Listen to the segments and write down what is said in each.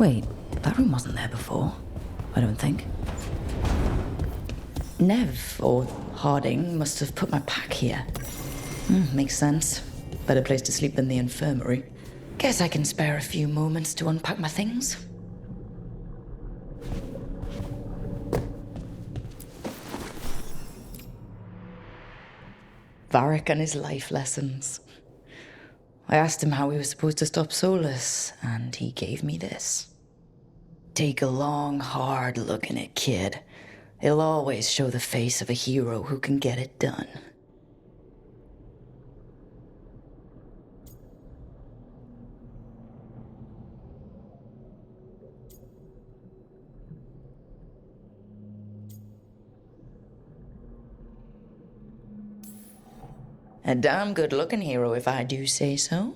Wait, that room wasn't there before, I don't think. Nev, or Harding, must have put my pack here. Makes sense. Better place to sleep than the infirmary. Guess I can spare a few moments to unpack my things. Varric and his life lessons. I asked him how we were supposed to stop Solus, and he gave me this. Take a long, hard look in it, kid. It'll always show the face of a hero who can get it done. A damn good-looking hero, if I do say so.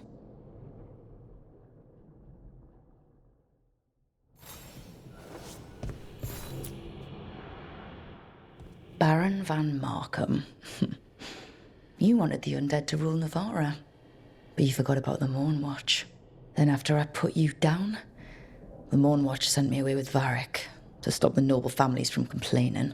Baron van Markham. You wanted the undead to rule Navarra, but you forgot about the Mournwatch. Then after I put you down, the Mournwatch sent me away with Varric to stop the noble families from complaining.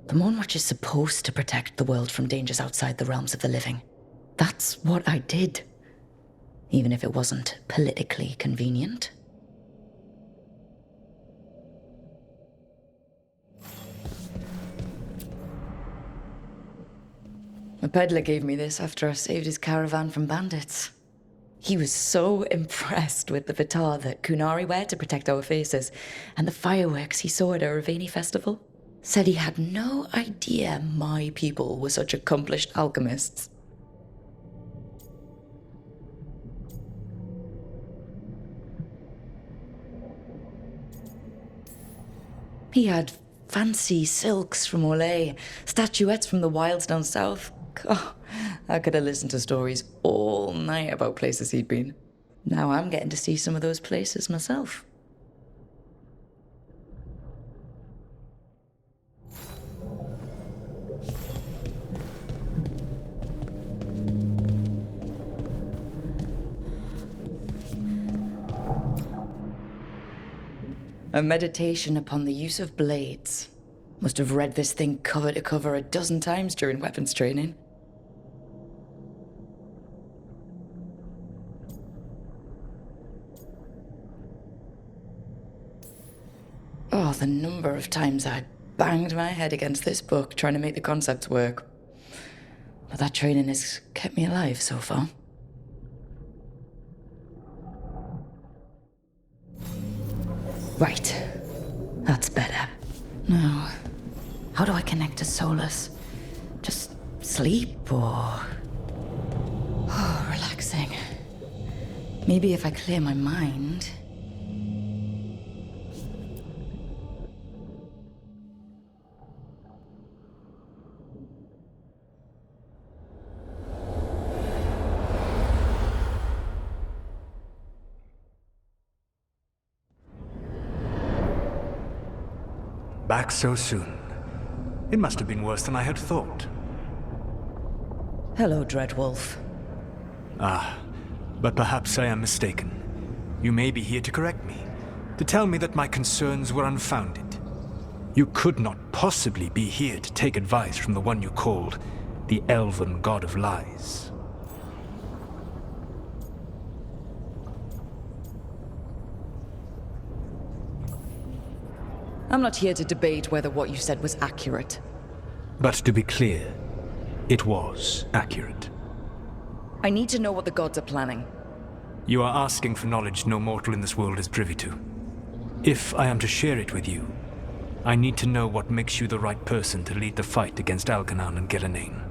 The Mournwatch is supposed to protect the world from dangers outside the realms of the living. That's what I did, even if it wasn't politically convenient. A peddler gave me this after I saved his caravan from bandits. He was so impressed with the vitar that Kunari wear to protect our faces, and the fireworks he saw at a Ravani festival. Said he had no idea my people were such accomplished alchemists. He had fancy silks from Olay, statuettes from the wilds down south. Oh, I could have listened to stories all night about places he'd been. Now I'm getting to see some of those places myself. A meditation upon the use of blades. Must have read this thing cover to cover a dozen times during weapons training. Oh, the number of times I banged my head against this book trying to make the concepts work. But that training has kept me alive so far. Right. That's better. Now, how do I connect to Solus? Just sleep or... Oh, relaxing. Maybe if I clear my mind... Back so soon. It must have been worse than I had thought. Hello, Dreadwolf. Ah, but perhaps I am mistaken. You may be here to correct me, to tell me that my concerns were unfounded. You could not possibly be here to take advice from the one you called the Elven God of Lies. I'm not here to debate whether what you said was accurate. But to be clear, it was accurate. I need to know what the gods are planning. You are asking for knowledge no mortal in this world is privy to. If I am to share it with you, I need to know what makes you the right person to lead the fight against Algernon and Gillenane.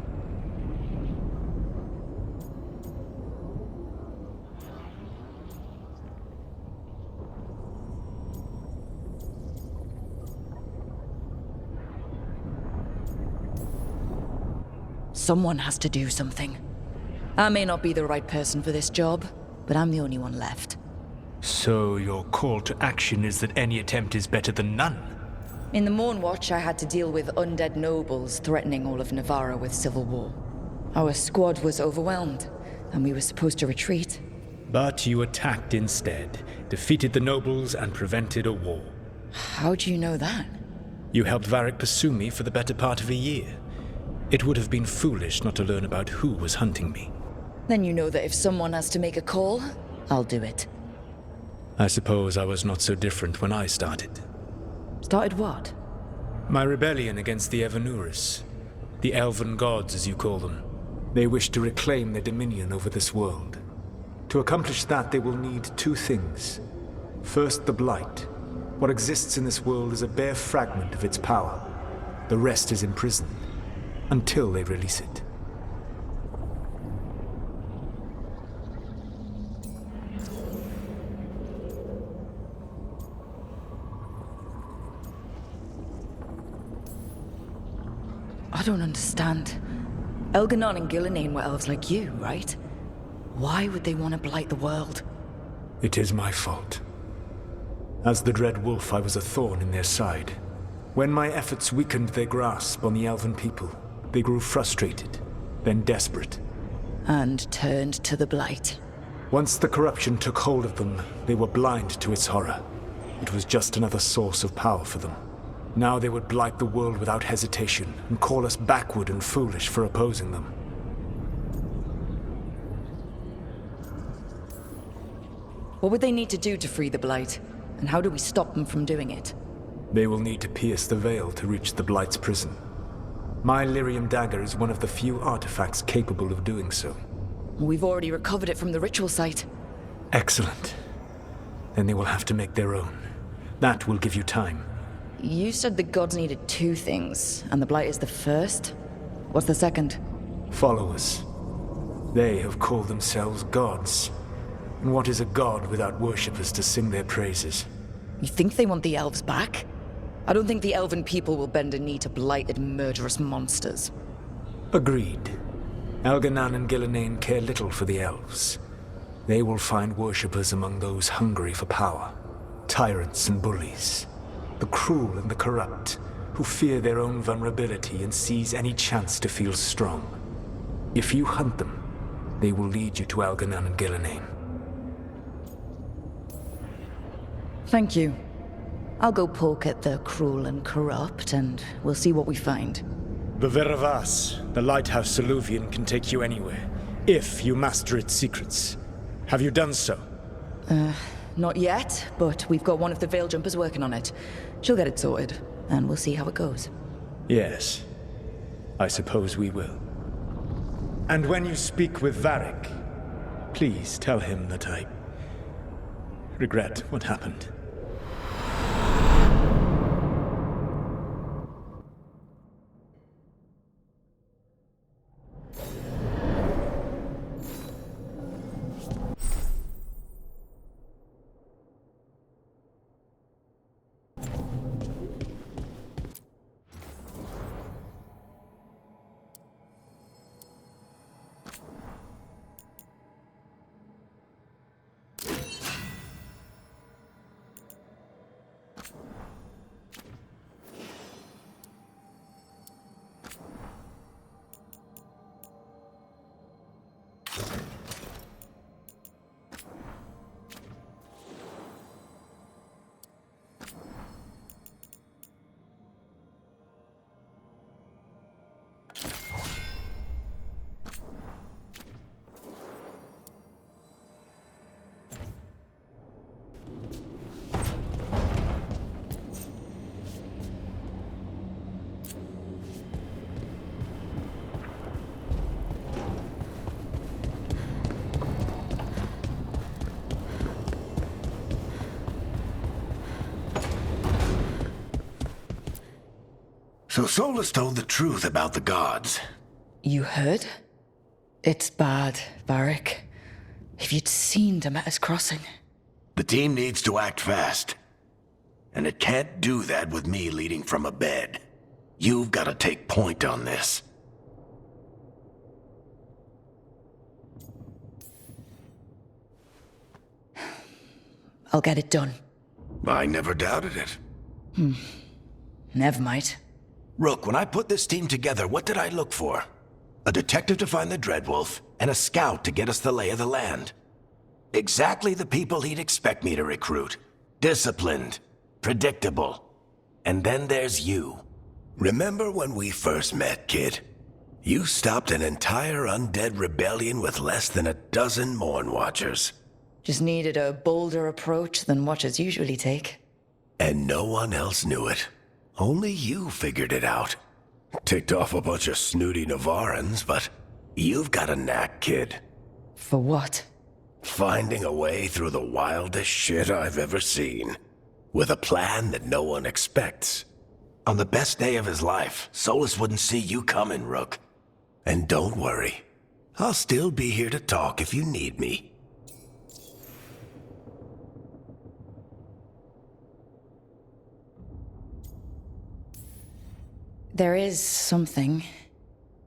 Someone has to do something. I may not be the right person for this job, but I'm the only one left. So your call to action is that any attempt is better than none? In the Mournwatch, I had to deal with undead nobles threatening all of Navarra with civil war. Our squad was overwhelmed, and we were supposed to retreat. But you attacked instead, defeated the nobles, and prevented a war. How do you know that? You helped Varric pursue me for the better part of a year. It would have been foolish not to learn about who was hunting me. Then you know that if someone has to make a call, I'll do it. I suppose I was not so different when I started. Started what? My rebellion against the Evanuris. The elven gods, as you call them. They wish to reclaim their dominion over this world. To accomplish that, they will need two things. First, the Blight. What exists in this world is a bare fragment of its power. The rest is imprisoned, until they release it. I don't understand. Elganon and Gillenane were elves like you, right? Why would they want to blight the world? It is my fault. As the Dread Wolf, I was a thorn in their side. When my efforts weakened their grasp on the elven people, they grew frustrated, then desperate. And turned to the blight. Once the corruption took hold of them, they were blind to its horror. It was just another source of power for them. Now they would blight the world without hesitation, and call us backward and foolish for opposing them. What would they need to do to free the blight? And how do we stop them from doing it? They will need to pierce the veil to reach the Blight's prison. My Lyrium dagger is one of the few artifacts capable of doing so. We've already recovered it from the ritual site. Excellent. Then they will have to make their own. That will give you time. You said the gods needed two things, and the blight is the first? What's the second? Followers. They have called themselves gods. And what is a god without worshippers to sing their praises? You think they want the elves back? I don't think the elven people will bend a knee to blighted, murderous monsters. Agreed. Elganon and Gillenane care little for the elves. They will find worshippers among those hungry for power. Tyrants and bullies. The cruel and the corrupt, who fear their own vulnerability and seize any chance to feel strong. If you hunt them, they will lead you to Elganon and Gillenane. Thank you. I'll go poke at the cruel and corrupt, and we'll see what we find. The Veravas, the lighthouse Soluvian, can take you anywhere, if you master its secrets. Have you done so? Not yet, but we've got one of the Veil Jumpers working on it. She'll get it sorted, and we'll see how it goes. Yes. I suppose we will. And when you speak with Varric, please tell him that I regret what happened. So Solus told the truth about the gods. You heard? It's bad, Varric. If you'd seen Demeter's crossing. The team needs to act fast. And it can't do that with me leading from a bed. You've got to take point on this. I'll get it done. I never doubted it. Never mind. Rook, when I put this team together, what did I look for? a detective to find the Dreadwolf, and a scout to get us the lay of the land. Exactly the people he'd expect me to recruit. Disciplined, predictable. And then there's you. Remember when we first met, kid? You stopped an entire undead rebellion with less than a dozen Morn Watchers. Just needed a bolder approach than Watchers usually take. And no one else knew it. Only you figured it out. Ticked off a bunch of snooty Navarrans, but you've got a knack, kid. For what? Finding a way through the wildest shit I've ever seen. With a plan that no one expects. On the best day of his life, Solus wouldn't see you coming, Rook. And don't worry. I'll still be here to talk if you need me. There is something.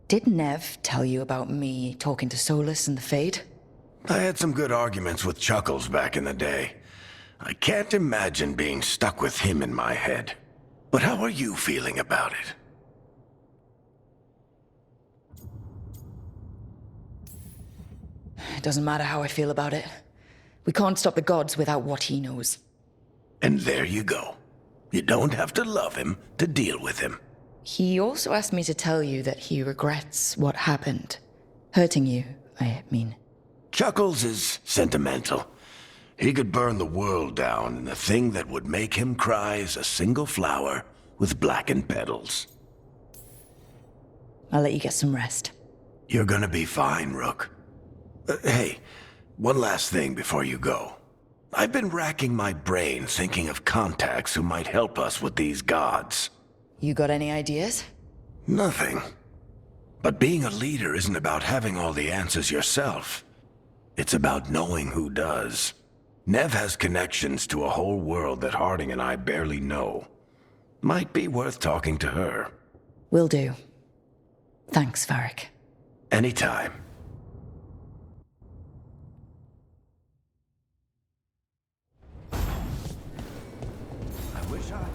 Did Nev tell you about me talking to Solus and the Fade? I had some good arguments with Chuckles back in the day. I can't imagine being stuck with him in my head. But how are you feeling about it? It doesn't matter how I feel about it. We can't stop the gods without what he knows. And there you go. You don't have to love him to deal with him. He also asked me to tell you that he regrets what happened. Hurting you, I mean. Chuckles is sentimental. He could burn the world down, and the thing that would make him cry is a single flower with blackened petals. I'll let you get some rest. You're gonna be fine, Rook. Hey, one last thing before you go. I've been racking my brain thinking of contacts who might help us with these gods. You got any ideas? Nothing. But being a leader isn't about having all the answers yourself. It's about knowing who does. Nev has connections to a whole world that Harding and I barely know. Might be worth talking to her. Will do. Thanks, Varric. Anytime. I wish I...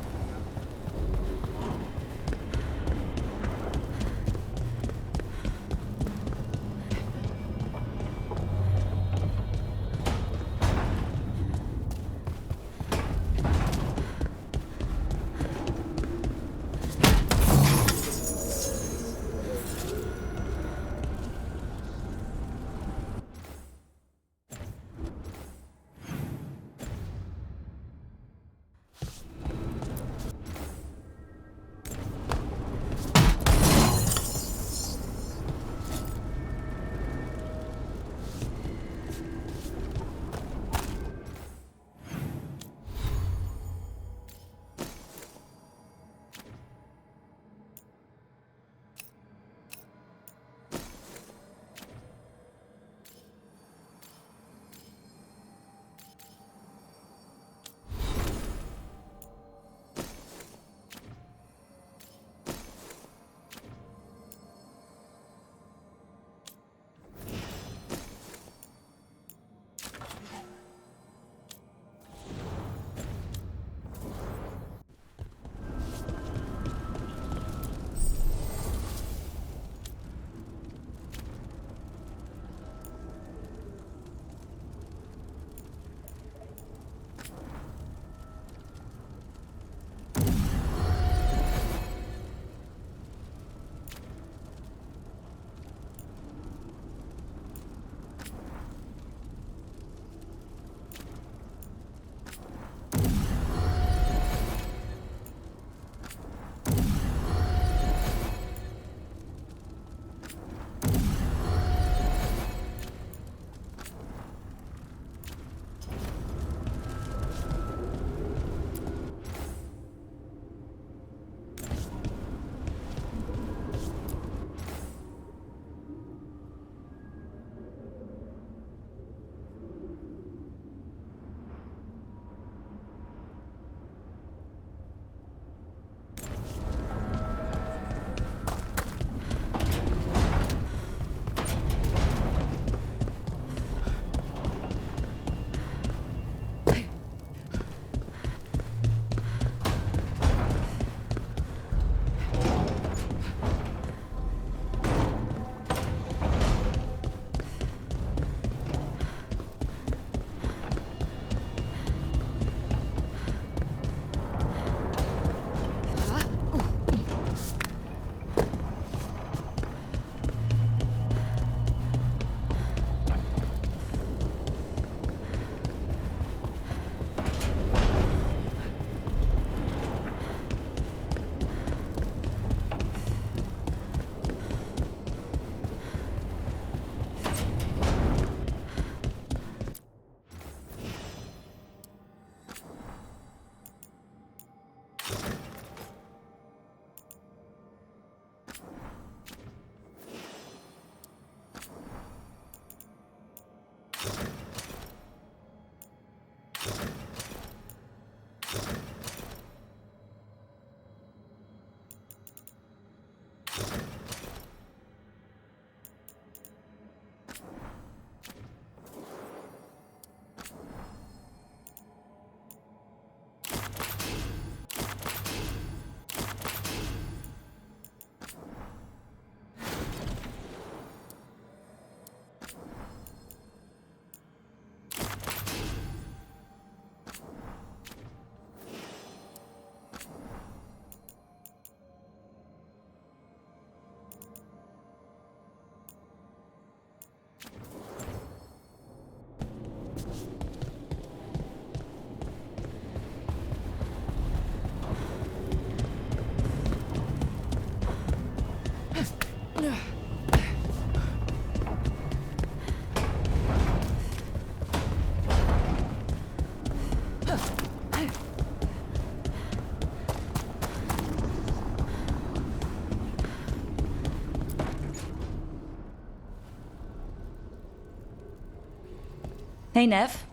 Hey, Nev.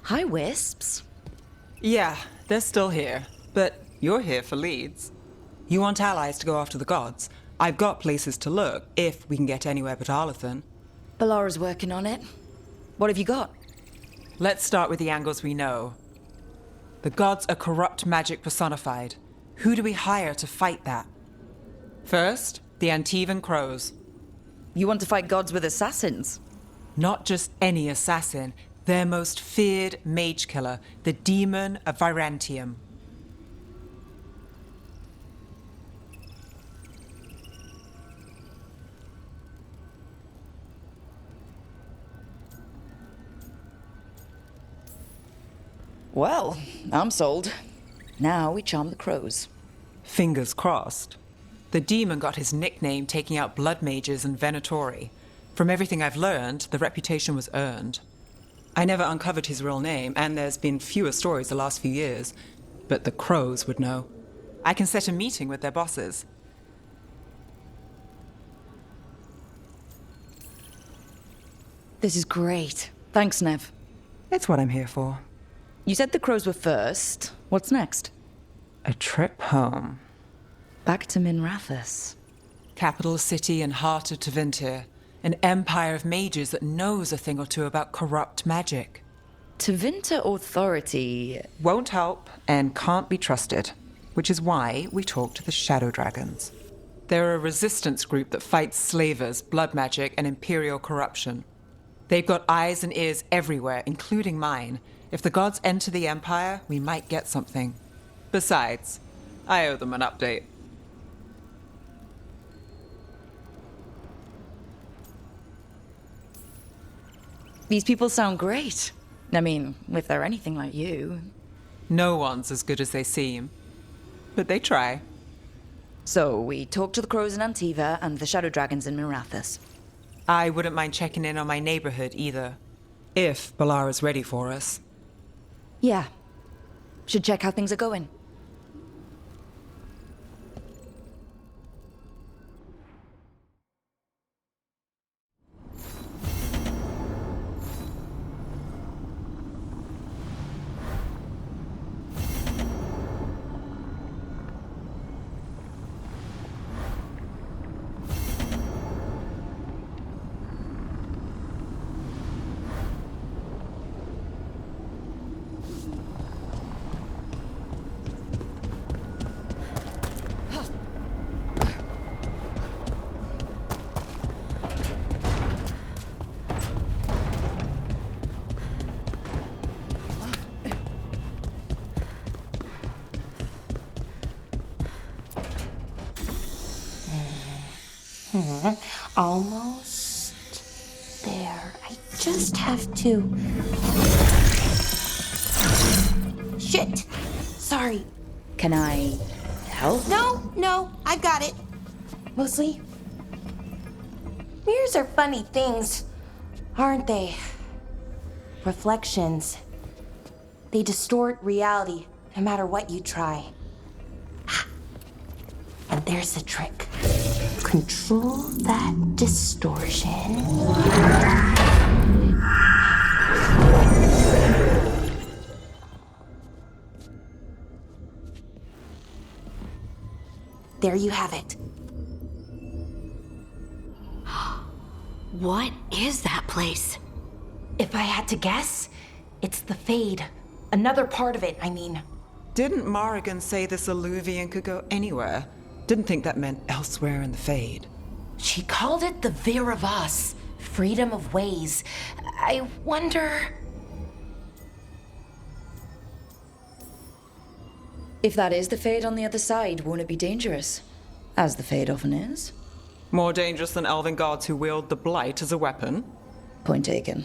Hi, Wisps. Yeah, they're still here. But you're here for leads. You want allies to go after the gods? I've got places to look, if we can get anywhere but Arlathan. Balara's working on it. What have you got? Let's start with the angles we know. The gods are corrupt magic personified. Who do we hire to fight that? First, the Antivan Crows. You want to fight gods with assassins? Not just any assassin, their most feared mage killer, the Demon of Virantium. Well, I'm sold. Now we charm the crows. Fingers crossed. The demon got his nickname taking out blood mages and venatori. From everything I've learned, the reputation was earned. I never uncovered his real name, and there's been fewer stories the last few years. But the crows would know. I can set a meeting with their bosses. This is great. Thanks, Nev. It's what I'm here for. You said the crows were first. What's next? A trip home. Back to Minrathous. Capital city and heart of Tevinter. An empire of mages that knows a thing or two about corrupt magic. Tevinter Authority. Won't help and can't be trusted, which is why we talk to the Shadow Dragons. They're a resistance group that fights slavers, blood magic, and imperial corruption. They've got eyes and ears everywhere, including mine. If the gods enter the Empire, we might get something. Besides, I owe them an update. These people sound great. I mean, if they're anything like you. No one's as good as they seem. But they try. So, we talk to the crows in Antiva and the Shadow Dragons in Minrathous. I wouldn't mind checking in on my neighborhood either. If Balara's ready for us. Yeah. Should check how things are going. Almost there. I just have to... Shit! Sorry. Can I help? No, I've got it. Mostly. Mirrors are funny things, aren't they? Reflections. They distort reality, no matter what you try. And there's the trick. Control that distortion. There you have it. What is that place? If I had to guess, it's the Fade. Another part of it, I mean. Didn't Morrigan say this Alluvian could go anywhere? Didn't think that meant elsewhere in the Fade. She called it the Vir of Us, freedom of ways. I wonder... If that is the Fade on the other side, won't it be dangerous? As the Fade often is. More dangerous than elven gods who wield the Blight as a weapon? Point taken.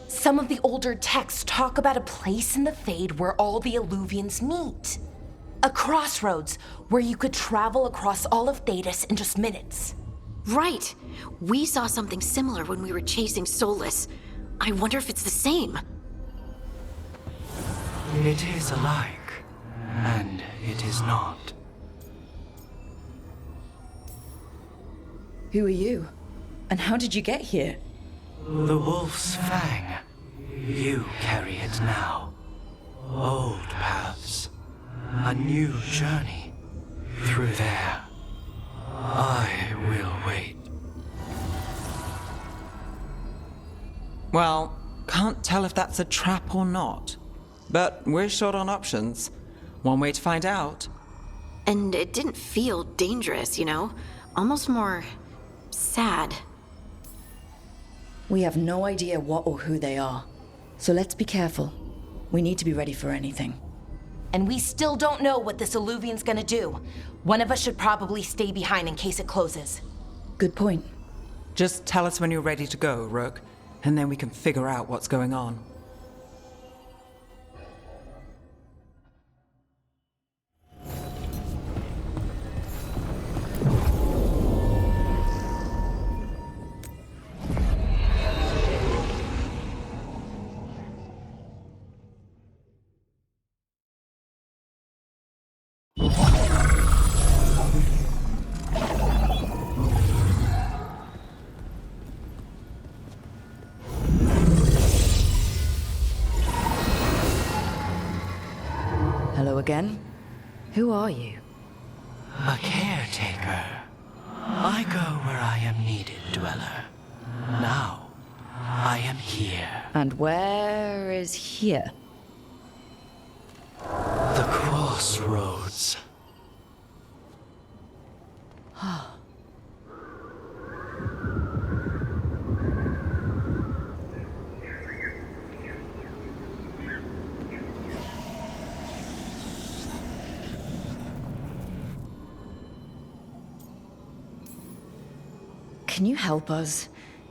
Some of the older texts talk about a place in the Fade where all the Alluvians meet. A crossroads where you could travel across all of Thedas in just minutes. Right. We saw something similar when we were chasing Solus. I wonder if it's the same. It is alike, and it is not. Who are you? And how did you get here? The Wolf's Fang. You carry it now. Old paths. A new journey. Through there. I will wait. Well, can't tell if that's a trap or not. But we're short on options. One way to find out. And it didn't feel dangerous, you know? Almost more sad. We have no idea what or who they are. So let's be careful. We need to be ready for anything. And we still don't know what this Alluvian's gonna do. One of us should probably stay behind in case it closes. Good point. Just tell us when you're ready to go, Rook, and then we can figure out what's going on. Hello again. Who are you? A caretaker. I go where I am needed, Dweller. Now, I am here. And where is here? The crossroads. Can you help us?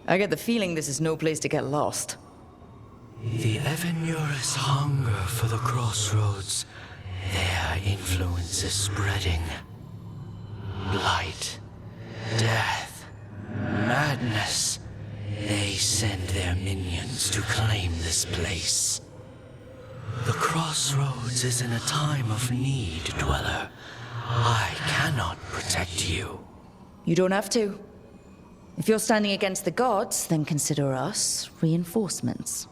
I get the feeling this is no place to get lost. The Evanurus hunger for the crossroads. Their influence is spreading. Blight, death, madness. They send their minions to claim this place. The crossroads is in a time of need, Dweller. I cannot protect you. You don't have to. If you're standing against the gods, then consider us reinforcements.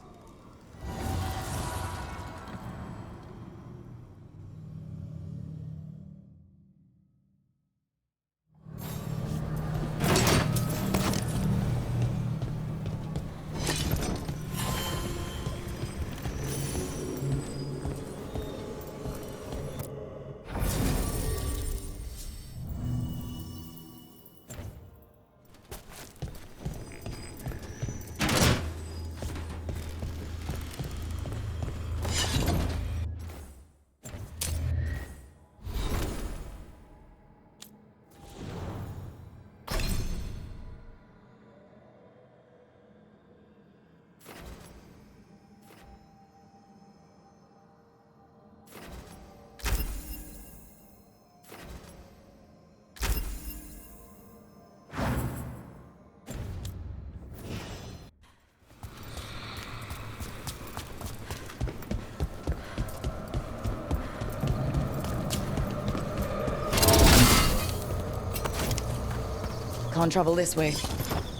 Can't travel this way.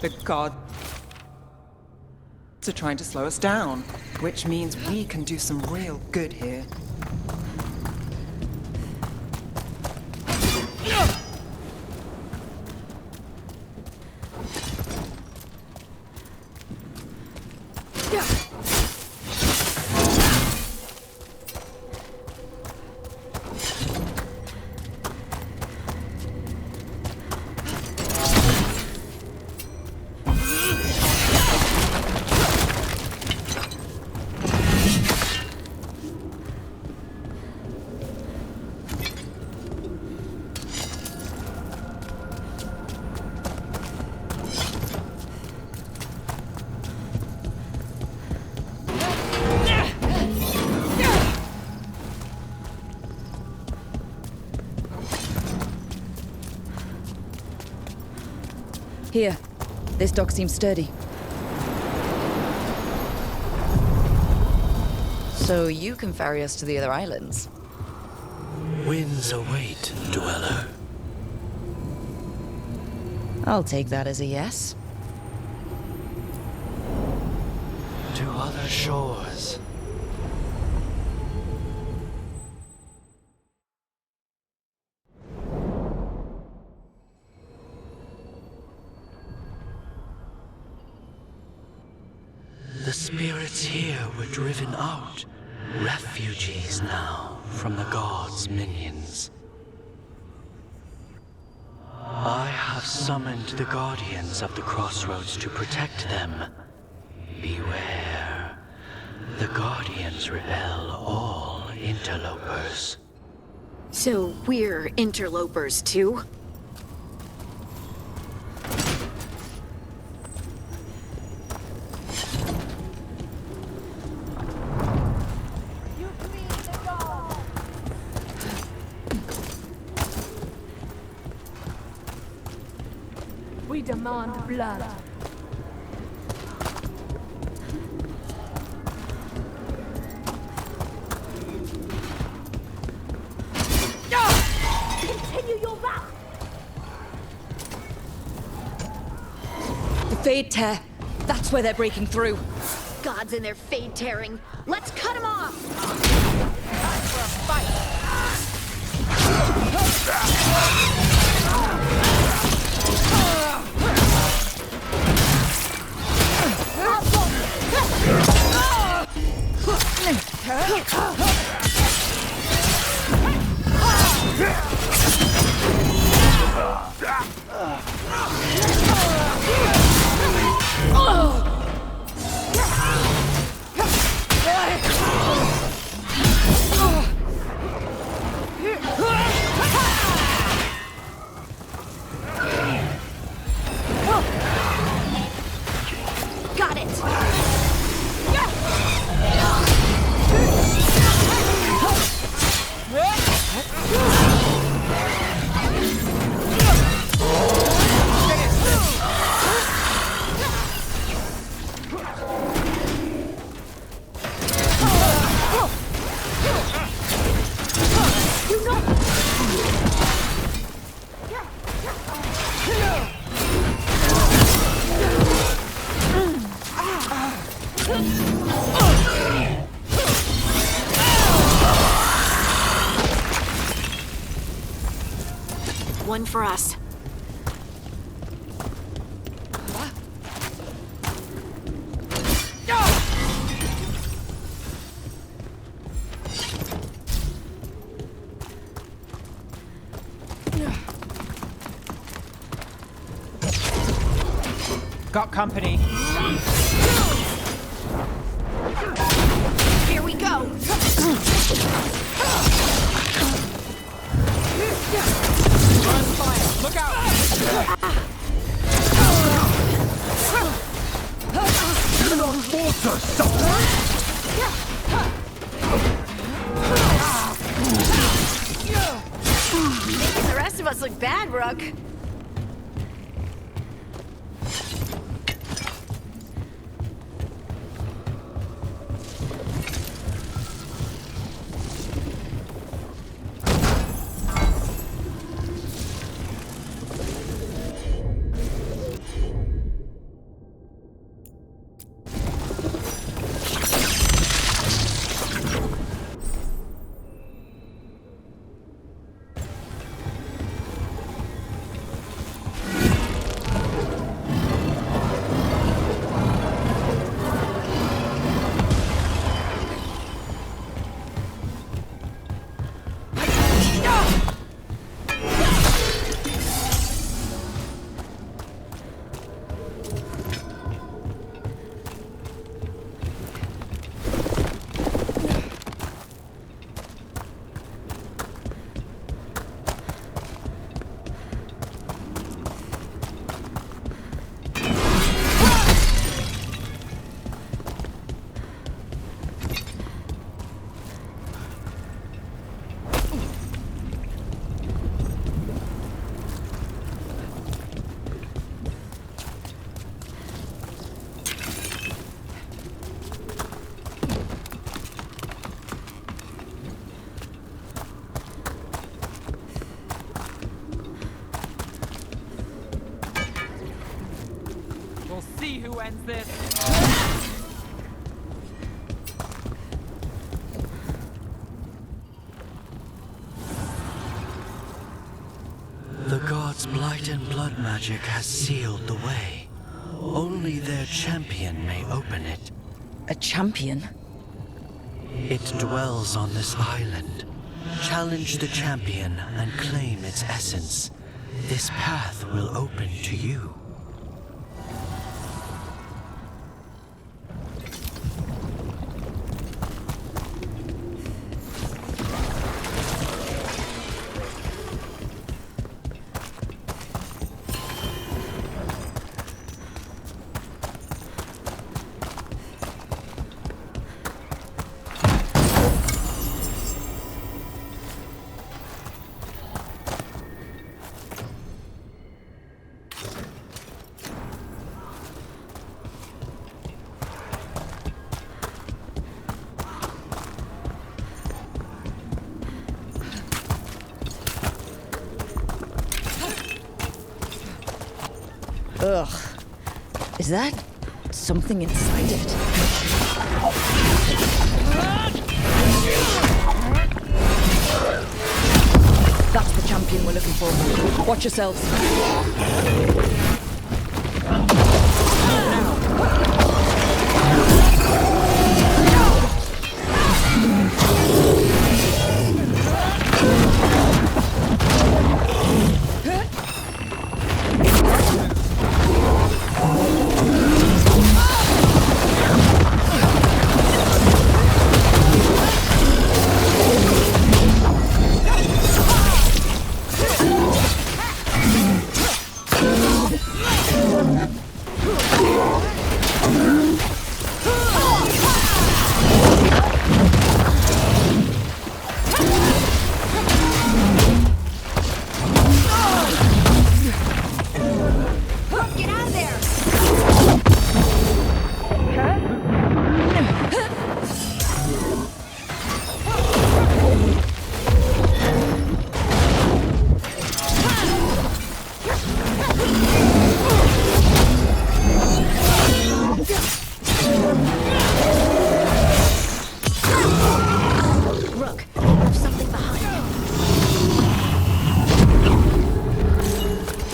The gods are trying to slow us down, which means we can do some real good here. Here. This dock seems sturdy. So you can ferry us to the other islands? Winds await, Dweller. I'll take that as a yes. To other shores. The spirits here were driven out, refugees now from the gods' minions. I have summoned the guardians of the crossroads to protect them. Beware. The guardians repel all interlopers. So we're interlopers too? We demand blood. Continue your back. The Fade Tear. That's where they're breaking through. Gods and their fade tearing. Let's cut them off! Got it! One for us. Got company. Here we go! Look out! Making the rest of us look bad, Rook. We'll see who ends this. Veilguard's blight and blood magic has sealed the way. Only their champion may open it. A champion? It dwells on this island. Challenge the champion and claim its essence. This path will open to you. Ugh. Is that something inside it? That's the champion we're looking for. Watch yourselves.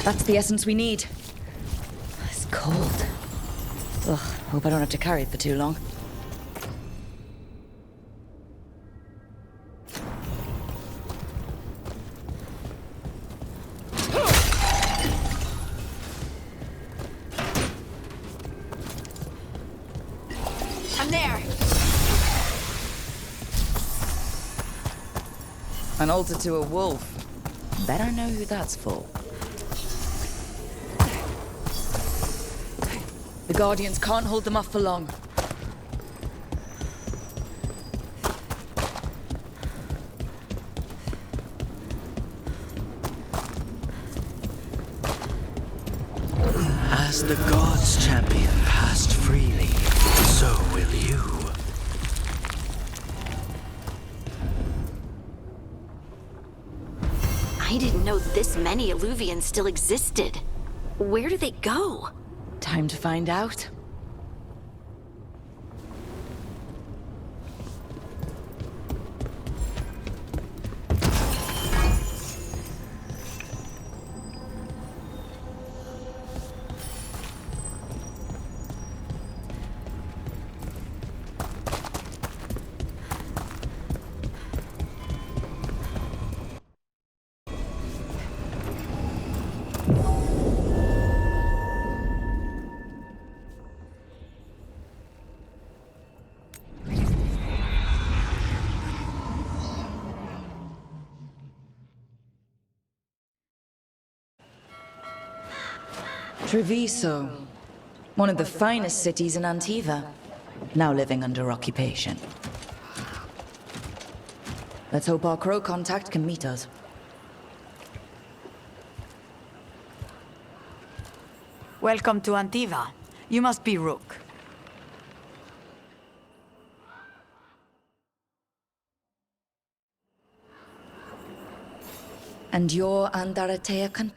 That's the essence we need. It's cold. Ugh, hope I don't have to carry it for too long. I'm there. An altar to a wolf. Bet I know who that's for. The Guardians can't hold them off for long. As the God's champion passed freely, so will you. I didn't know this many Illuvians still existed. Where do they go? Time to find out. Treviso, one of the finest cities in Antiva, now living under occupation. Let's hope our crow contact can meet us. Welcome to Antiva. You must be Rook. And you're Andarateakan?